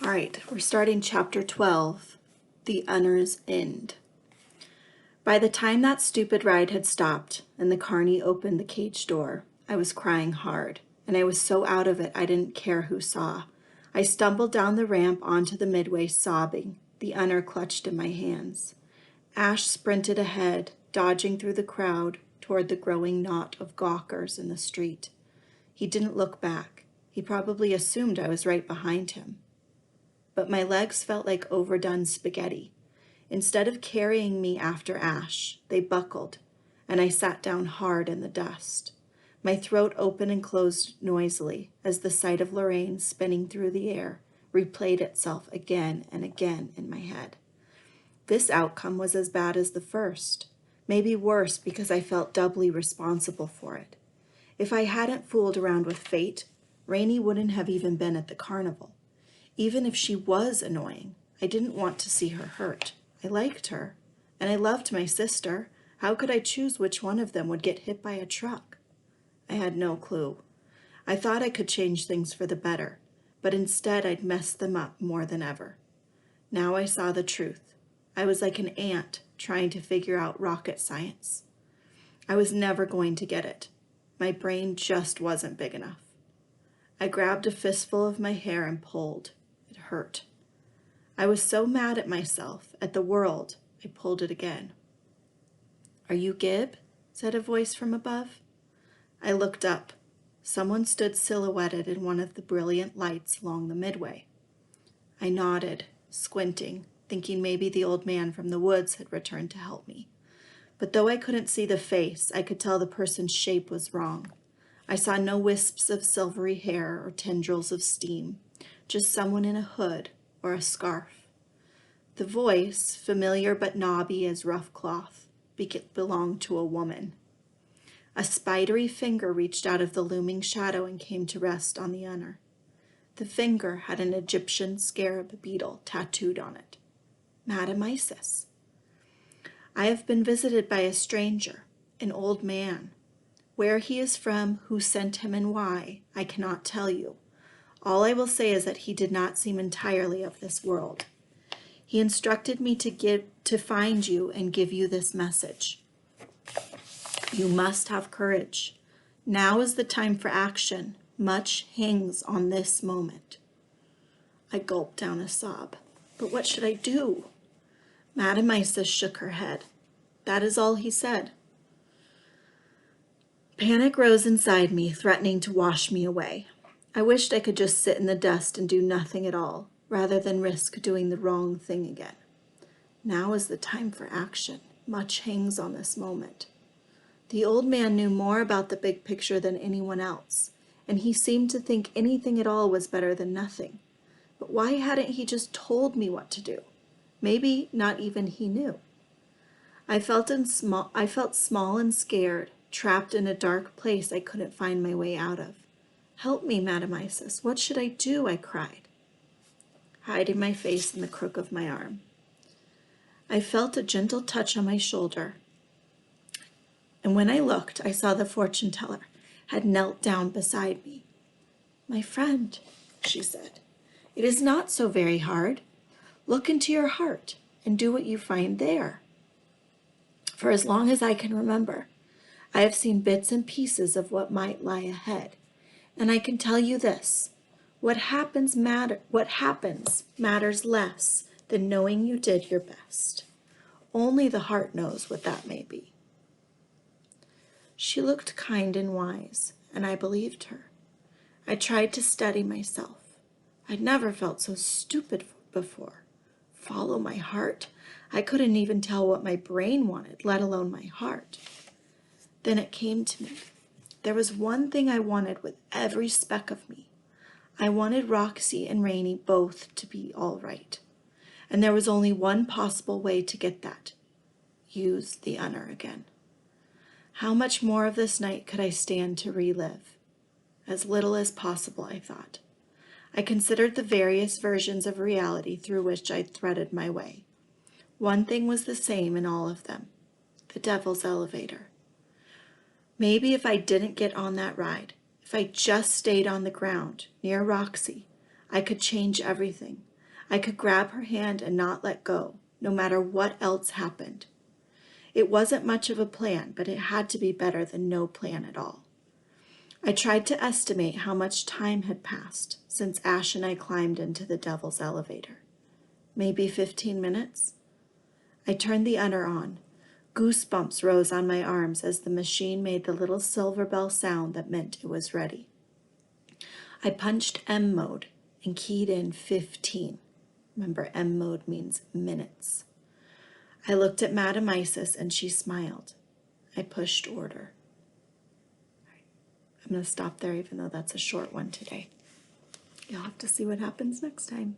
All right, we're starting chapter 12, The Unner's End. By the time that stupid ride had stopped and the carny opened the cage door, I was crying hard, and I was so out of it I didn't care who saw. I stumbled down the ramp onto the midway sobbing, the Unner clutched in my hands. Ash sprinted ahead, dodging through the crowd toward the growing knot of gawkers in the street. He didn't look back. He probably assumed I was right behind him. But my legs felt like overdone spaghetti. Instead of carrying me after Ash, they buckled, and I sat down hard in the dust. My throat opened and closed noisily as the sight of Lorraine spinning through the air replayed itself again and again in my head. This outcome was as bad as the first, maybe worse because I felt doubly responsible for it. If I hadn't fooled around with fate, Rainey wouldn't have even been at the carnival. Even if she was annoying, I didn't want to see her hurt. I liked her, and I loved my sister. How could I choose which one of them would get hit by a truck? I had no clue. I thought I could change things for the better, but instead I'd messed them up more than ever. Now I saw the truth. I was like an ant trying to figure out rocket science. I was never going to get it. My brain just wasn't big enough. I grabbed a fistful of my hair and pulled. It hurt. I was so mad at myself, at the world, I pulled it again. "Are you Gib?" said a voice from above. I looked up. Someone stood silhouetted in one of the brilliant lights along the midway. I nodded, squinting, thinking maybe the old man from the woods had returned to help me. But though I couldn't see the face, I could tell the person's shape was wrong. I saw no wisps of silvery hair or tendrils of steam, just someone in a hood or a scarf. The voice, familiar but knobby as rough cloth, belonged to a woman. A spidery finger reached out of the looming shadow and came to rest on the Unner. The finger had an Egyptian scarab beetle tattooed on it. Madam Isis. I have been visited by a stranger, an old man. Where he is from, who sent him, and why, I cannot tell you. All I will say is that he did not seem entirely of this world. He instructed me to find you and give you this message. You must have courage. Now is the time for action. Much hangs on this moment. I gulped down a sob. But what should I do? Madam Isis shook her head. That is all he said. Panic rose inside me, threatening to wash me away. I wished I could just sit in the dust and do nothing at all, rather than risk doing the wrong thing again. Now is the time for action. Much hangs on this moment. The old man knew more about the big picture than anyone else, and he seemed to think anything at all was better than nothing. But why hadn't he just told me what to do? Maybe not even he knew. I felt small and scared, trapped in a dark place I couldn't find my way out of. Help me, Madam Isis. What should I do? I cried, hiding my face in the crook of my arm. I felt a gentle touch on my shoulder, and when I looked, I saw the fortune teller had knelt down beside me. My friend, she said, it is not so very hard. Look into your heart and do what you find there. For as long as I can remember, I have seen bits and pieces of what might lie ahead. And I can tell you this, what happens matters less than knowing you did your best. Only the heart knows what that may be. She looked kind and wise, and I believed her. I tried to steady myself. I'd never felt so stupid before. Follow my heart. I couldn't even tell what my brain wanted, let alone my heart. Then it came to me. There was one thing I wanted with every speck of me. I wanted Roxy and Rainey both to be all right. And there was only one possible way to get that. Use the Unner again. How much more of this night could I stand to relive? As little as possible, I thought. I considered the various versions of reality through which I'd threaded my way. One thing was the same in all of them. The Devil's Elevator. Maybe if I didn't get on that ride, if I just stayed on the ground near Roxy, I could change everything. I could grab her hand and not let go, no matter what else happened. It wasn't much of a plan, but it had to be better than no plan at all. I tried to estimate how much time had passed since Ash and I climbed into the devil's elevator. Maybe 15 minutes? I turned the unner on. Goosebumps rose on my arms as the machine made the little silver bell sound that meant it was ready. I punched M mode and keyed in 15. Remember, M mode means minutes. I looked at Madam Isis and she smiled. I pushed order. I'm going to stop there even though that's a short one today. You'll have to see what happens next time.